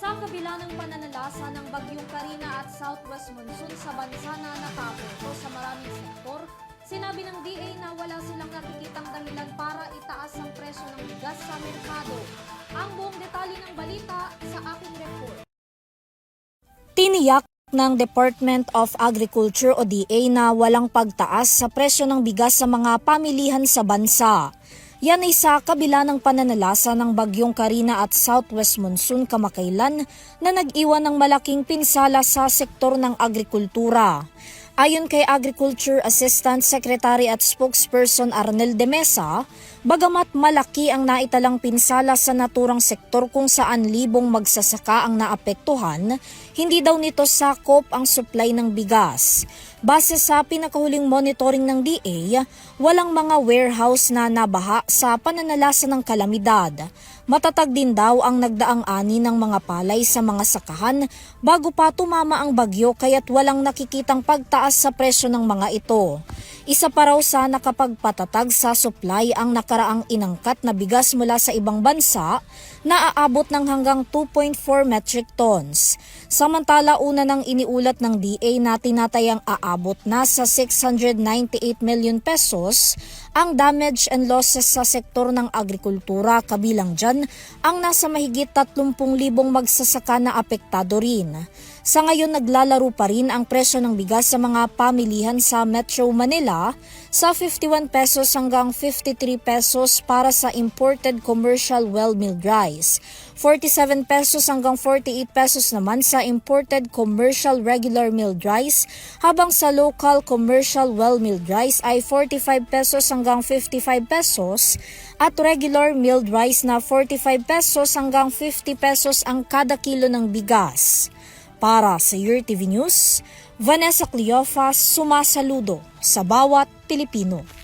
Sa kabila ng pananalasa ng Bagyong Karina at Southwest Monsoon sa bansa na nakapekto sa maraming sektor, sinabi ng DA na wala silang nakikitang dahilan para itaas ang presyo ng bigas sa merkado. Ang buong detalye ng balita sa aking report. Tiniyak ng Department of Agriculture o DA na walang pagtaas sa presyo ng bigas sa mga pamilihan sa bansa. Yan ay sa kabila ng pananalasa ng Bagyong Karina at Southwest Monsoon kamakailan na nag-iwan ng malaking pinsala sa sektor ng agrikultura. Ayon kay Agriculture Assistant Secretary at Spokesperson Arnel de Mesa, bagamat malaki ang naitalang pinsala sa naturang sektor kung saan libong magsasaka ang naapektuhan, hindi daw nito sakop ang supply ng bigas. Base sa pinakahuling monitoring ng DA, walang mga warehouse na nabaha sa pananalasa ng kalamidad. Matatag din daw ang nagdaang ani ng mga palay sa mga sakahan bago pa tumama ang bagyo kaya't walang nakikitang pagtaas sa presyo ng mga ito. Isa pa raw sa nakapagpatatag sa supply ang nakaraang inangkat na bigas mula sa ibang bansa na aabot ng hanggang 2.4 metric tons. Samantala una nang iniulat ng DA na tinatayang aabot na sa 698 million pesos ang damage and losses sa sektor ng agrikultura, kabilang dyan ang nasa mahigit 30,000 magsasaka na apektado rin. Sa ngayon naglalaro pa rin ang presyo ng bigas sa mga pamilihan sa Metro Manila sa 51 pesos hanggang 53 pesos para sa imported commercial well-milled rice, 47 pesos hanggang 48 pesos naman sa imported commercial regular milled rice, habang sa local commercial well-milled rice ay 45 pesos hanggang 55 pesos at regular milled rice na 45 pesos hanggang 50 pesos ang kada kilo ng bigas. Para sa UrTV News, Vanessa Cleofas sumasaludo sa bawat Pilipino.